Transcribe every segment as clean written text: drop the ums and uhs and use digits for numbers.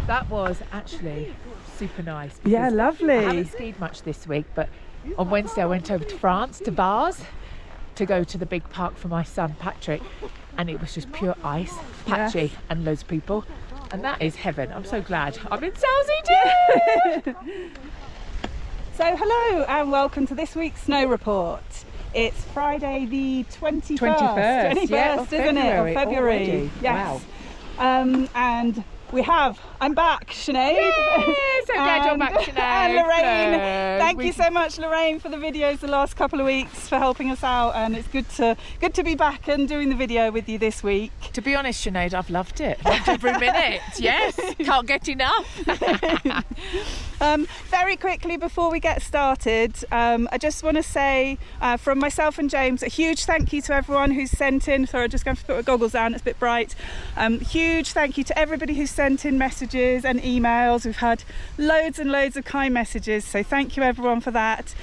That was actually super nice. Yeah, lovely. I haven't skied much this week, but on Wednesday I went over to France, to Vars, to go to the big park for my son Patrick, and it was just pure ice, patchy, and loads of people, and that is heaven. I'm so glad I'm in Sauze too. So hello and welcome to this week's snow report. It's Friday the 21st, isn't it, of February? Already. Yes. Wow. And I'm back, Sinead. Yay, so glad you're back, Sinead. And Lorraine. Thank you so much, Lorraine, for the videos the last couple of weeks, for helping us out, and it's good to be back and doing the video with you this week. To be honest, Sinead, I've loved it. Loved every minute. Yes, can't get enough. Very quickly before we get started, I just want to say from myself and James, a huge thank you to everyone who's sent in. Sorry, I'm just going to put my goggles down, it's a bit bright. Huge thank you to everybody who's sent in messages and emails. We've had loads and loads of kind messages, so thank you everyone for that.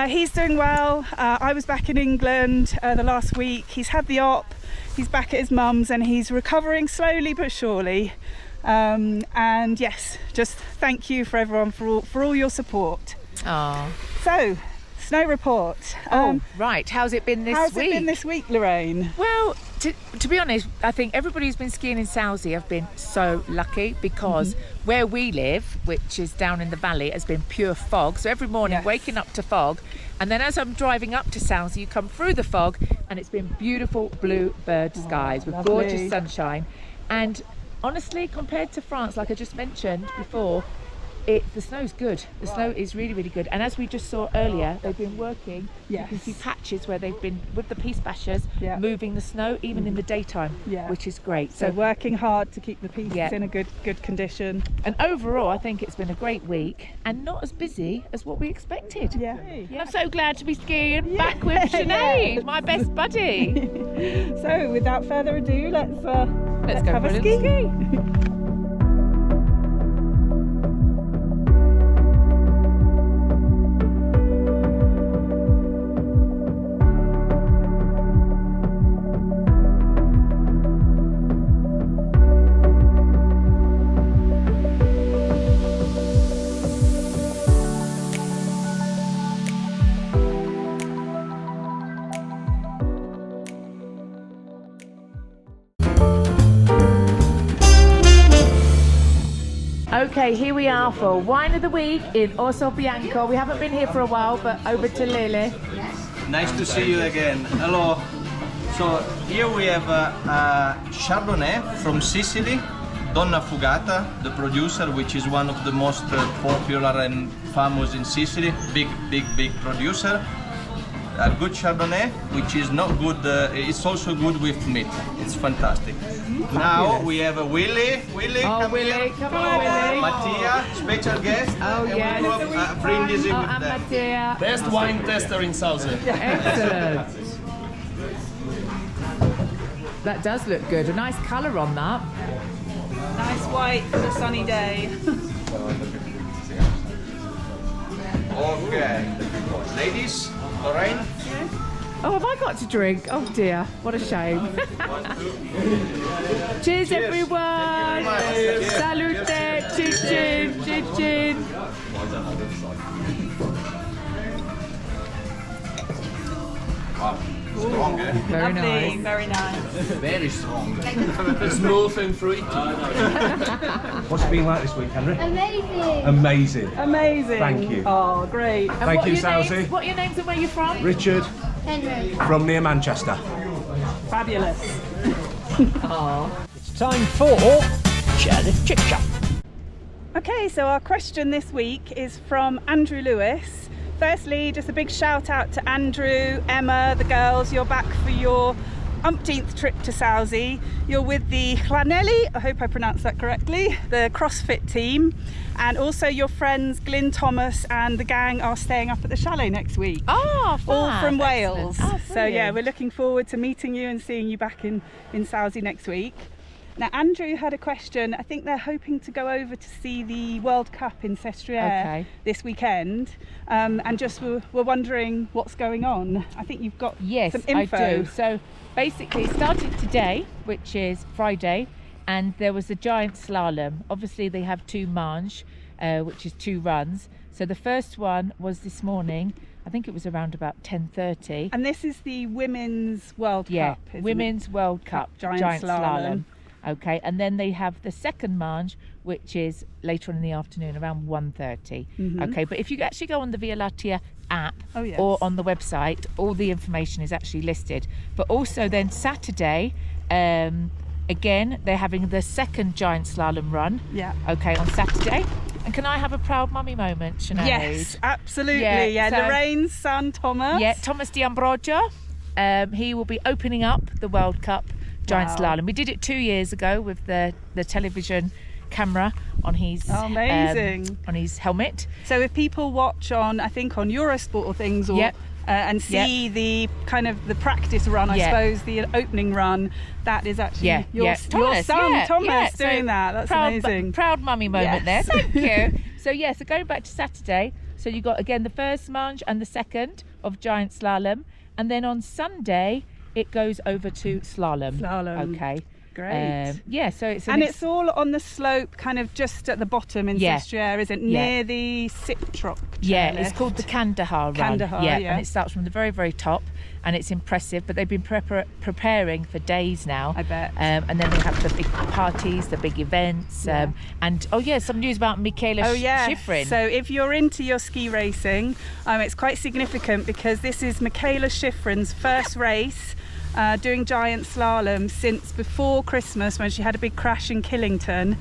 He's doing well. I was back in England the last week. He's had the op, he's back at his mum's, and he's recovering slowly but surely. And yes, just thank you for everyone for all your support. Oh. So, snow report. Right, how's it been this week? How's it been this week, Lorraine? Well, to be honest, I think everybody who's been skiing in Sauze have been so lucky, because where we live, which is down in the valley, has been pure fog. So every morning waking up to fog, and then as I'm driving up to Sauze, you come through the fog and it's been beautiful blue bird skies with gorgeous sunshine. And honestly, compared to France, like I just mentioned before, the snow's good. The snow is really, really good. And as we just saw earlier, they've been working. You can see patches where they've been, with the piece bashers, moving the snow even in the daytime, which is great. So working hard to keep the pieces in a good condition. And overall, I think it's been a great week and not as busy as what we expected. I'm so glad to be skiing back with Sinead, my best buddy. So without further ado, let's go have for a ski. Okay, here we are for Wine of the Week in Orso Bianco. We haven't been here for a while, but over to Lele. Nice to see you again. Hello. So here we have a Chardonnay from Sicily, Donna Fugata, the producer, which is one of the most popular and famous in Sicily. Big producer. A good Chardonnay, which is not good, it's also good with meat. It's fantastic. Now we have a Willie. Oh, Willie, come on, Willie. Mattia, special guest. Oh, yes. And we do a brindisi with them. Mattia. Best wine tester in Sauze. Excellent. That does look good. A nice colour on that. Nice white for the sunny day. Okay. Ladies, Lorraine. Oh, have I got to drink? Oh dear, what a shame. Cheers, everyone. Cheers. Salute. Chin chin. Chin chin. Strong, eh? Very nice. Very nice. Very strong. Smooth and fruity. What's it been like this week, Henry? Amazing. Amazing. Thank you. Oh, great. And Thank what you, are your Sauze. names? What are your names and where you're from? Richard Henry. from near Manchester. Fabulous. It's time for Challenge Chit Chat. Okay, so our question this week is from Andrew Lewis. Firstly, just a big shout out to Andrew, Emma, the girls. You're back for your umpteenth trip to Sauze. You're with the Llanelli, I hope I pronounced that correctly, the CrossFit team, and also your friends Glyn Thomas and the gang are staying up at the chalet next week. Oh, fab. All from Excellent. Wales. Oh, So yeah, brilliant. we're looking forward to meeting you and seeing you back in Sauze next week. Now Andrew had a question. I think they're hoping to go over to see the World Cup in Sestriere Okay. this weekend, and just we're wondering what's going on. I think you've got Yes, some info. I do. So basically, it started today, which is Friday, and there was a giant slalom. Obviously, they have two manches, which is 2 runs. So the first one was this morning. I think it was around about 10:30. And this is the Women's World Yeah, Cup, isn't Women's World Cup, Giant slalom. Okay, and then they have the second manche, which is later on in the afternoon, around 1:30. Okay, but if you actually go on the Via Latia app Oh, yes. or on the website, all the information is actually listed. But also then Saturday, again, they're having the second giant slalom run. Yeah. Okay, on Saturday. And can I have a proud mummy moment, Sinead? Yes, absolutely. Yeah, Yeah, so- Lorraine's son Thomas. Yeah, Thomas D'Ambrogio. He will be opening up the World Cup giant Wow. slalom. We did it 2 years ago with the television camera on his Amazing. on his helmet. So if people watch on, I think on Eurosport or things, or Yep. and see the kind of the practice run, I Yeah. suppose the opening run, that is actually Yeah, your, yeah. your son yeah, Thomas yeah. So doing that. That's proud, amazing. Proud mummy moment Yes. there. Thank you. So yeah, so going back to Saturday, so you got again the first manche and the second of giant slalom, and then on Sunday it goes over to slalom. Slalom. Okay. Great. Yeah, so it's And it's all on the slope, kind of just at the bottom in Yeah. Sestriere, is it? Yeah. Near the Sitrock Yeah, chairlift. it's called the Kandahar run. Kandahar, yeah. And it starts from the very, very top, and it's impressive. But they've been preparing for days now. I bet. And then they have the big parties, the big events, Yeah. and some news about Michaela Oh yeah. Schifrin. So if you're into your ski racing, it's quite significant because this is Michaela Schifrin's first race doing giant slalom since before Christmas when she had a big crash in Killington.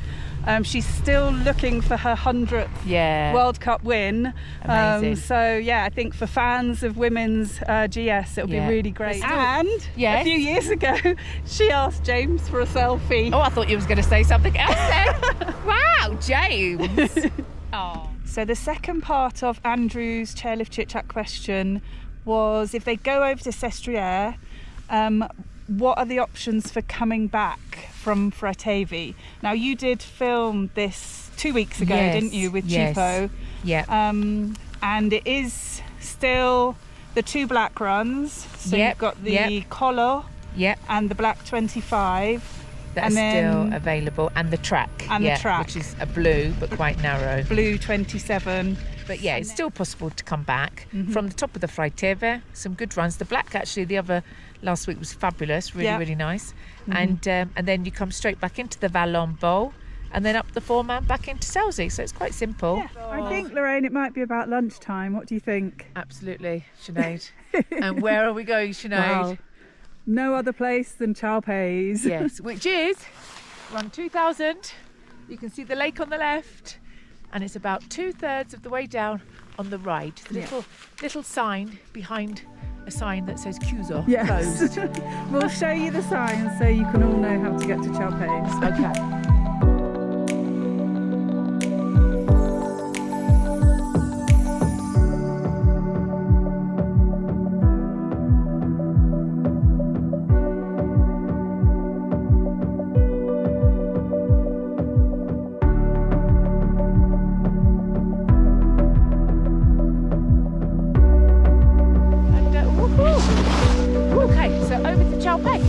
She's still looking for her 100th Yeah. World Cup win. Amazing. So yeah, I think for fans of women's GS, it'll Yeah. be really great. Still- And Yes. a few years ago, she asked James for a selfie. Oh, I thought you was going to say something else then. Wow, James. Oh. So the second part of Andrew's chairlift chit chat question was if they go over to Sestriere, what are the options for coming back from Fratavi? Now you did film this 2 weeks ago, Yes, didn't you, with yes. Chipo? Yeah. And it is still the 2 black runs. So Yep, you've got the yep. Colo Yeah. and the black 25. That's and then still available, and the track. And the yeah, track. which is a blue but quite narrow. blue 27. But yeah, it's still possible to come back Mm-hmm. from the top of the Freiteve. Some good runs. The black actually, the other last week was fabulous, really, Yeah. really nice. And then you come straight back into the Vallon Bowl, and then up the 4-man back into Sauze. So it's quite simple. I think, Lorraine, it might be about lunchtime. What do you think? Absolutely, Sinead. And where are we going, Sinead? Well, no other place than Chalpes. Yes, which is run 2000. You can see the lake on the left, and it's about 2/3 of the way down on the right. The little sign behind a sign that says Cuso Yes. closed. We'll show you the signs so you can all know how to get to Chalpes. Okay. And woohoo! Okay, so over to Chalpe.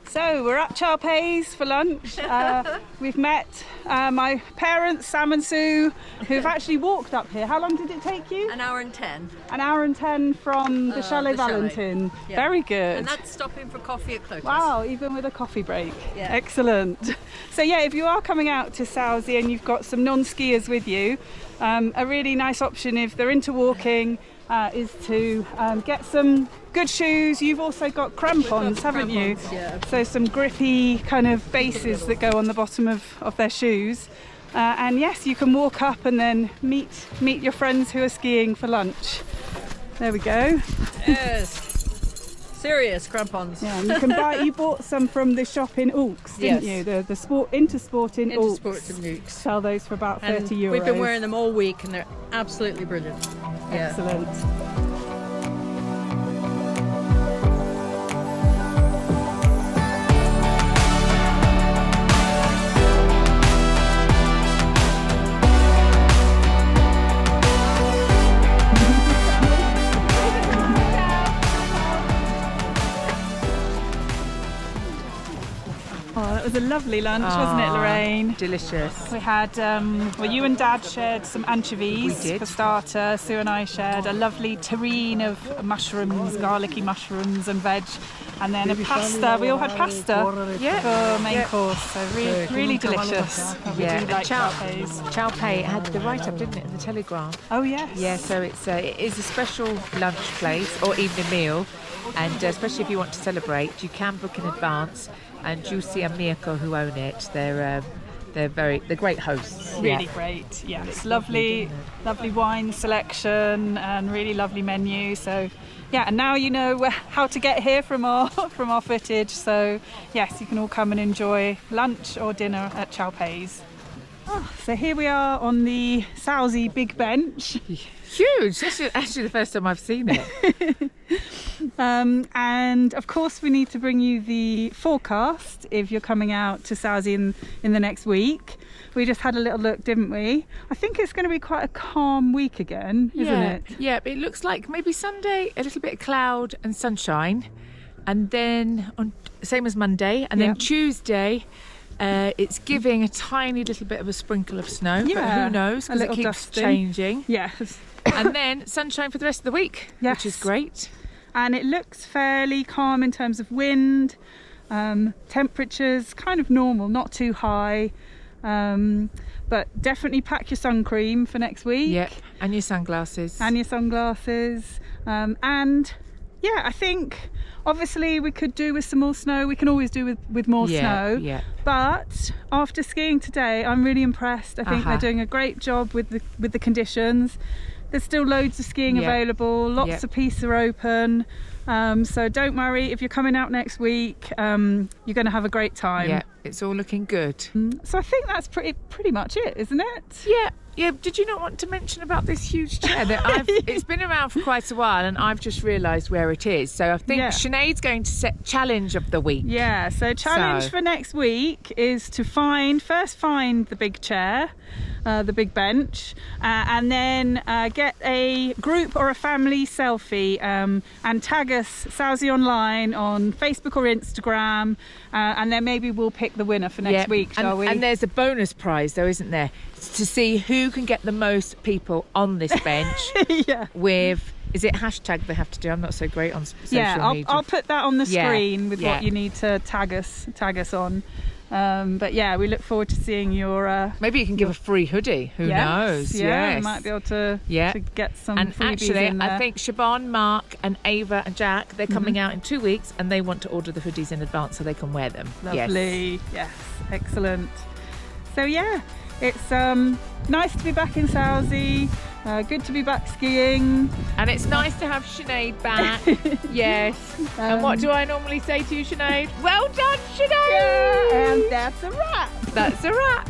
So we're at Chalpay's for lunch. We've met my parents, Sam and Sue, who've actually walked up here. How long did it take you? An hour and 10. An hour and 10 from the Chalet the chalet. Valentin. Yeah. Very good. And that's stopping for coffee at Clotus. Wow, even with a coffee break. Yeah. Excellent. So yeah, if you are coming out to Sauze and you've got some non-skiers with you, a really nice option if they're into walking is to get some good shoes. You've also got crampons, haven't you? Yeah. So some grippy kind of bases that go on the bottom of their shoes. And yes, you can walk up and then meet your friends who are skiing for lunch. There we go. Yes. Serious crampons. Yeah, and you can buy. You bought some from the shop in Oaks, didn't Yes. you? The sport Intersport in Oaks. Intersport and Nukes. Sell those for about And 30 euros. we've been wearing them all week and they're absolutely brilliant. Yeah. Excellent. Oh, that was a lovely lunch, wasn't it, Lorraine? Delicious. We had, well, you and Dad shared some anchovies We did. for starter. Sue and I shared a lovely terrine of mushrooms, garlicky mushrooms and veg, and then a pasta. We all had pasta for main course, so really delicious. We Yeah, do and like Chow Chalpay's. Pei had the write-up, didn't it, in the Telegraph? Oh yes. Yeah, so it is a special lunch place or evening meal, and especially if you want to celebrate, you can book in advance. And Juicy and Mirko, who own it, they're great hosts. Really Yeah. great. Yes, lovely wine selection and really lovely menu. So yeah, and now you know how to get here from our footage. So yes, you can all come and enjoy lunch or dinner at Chalpay's. Oh, so here we are on the Sauze big bench. Huge. This is actually the first time I've seen it. And of course we need to bring you the forecast if you're coming out to Sauze in the next week. We just had a little look, didn't we? I think it's going to be quite a calm week again, isn't it? Yeah, it looks like maybe Sunday a little bit of cloud and sunshine, and then same as Monday, and then Tuesday it's giving a tiny little bit of a sprinkle of snow, but who knows, because it keeps dusting. changing. Yes. And then sunshine for the rest of the week, which is great. And it looks fairly calm in terms of wind, temperatures kind of normal, not too high, but definitely pack your sun cream for next week. Yeah, and your sunglasses. And and yeah, I think obviously we could do with some more snow. We can always do with more snow. Yeah. But after skiing today, I'm really impressed. I think they're doing a great job with the conditions. There's still loads of skiing available. Lots of pistes are open. So don't worry, if you're coming out next week, you're going to have a great time. Yeah, it's all looking good. So I think that's pretty much it, isn't it? Yeah. Yeah, did you not want to mention about this huge chair that it's been around for quite a while and I've just realised where it is. So I think Sinead's going to set challenge of the week. Yeah, so challenge for next week is to find the big chair, the big bench, and then get a group or a family selfie and tag us sauzeonline on Facebook or Instagram, and then maybe we'll pick the winner for next week, shall we? And there's a bonus prize though, isn't there? To see who can get the most people on this bench with, is it hashtag they have to do? I'm not so great on social media. I'll put that on the screen with what you need to tag us on. But yeah, we look forward to seeing your maybe you can give a free hoodie, who knows? Yeah, we might be able to get some and freebies actually in there. I think Siobhan, Mark and Ava and Jack, they're coming out in 2 weeks and they want to order the hoodies in advance so they can wear them. Lovely. Yes, excellent. So yeah, it's nice to be back in Sauze. Good to be back skiing. And it's nice to have Sinead back. Yes. And what do I normally say to you, Sinead? Well done, Sinead! Yeah, and that's a wrap. That's a wrap.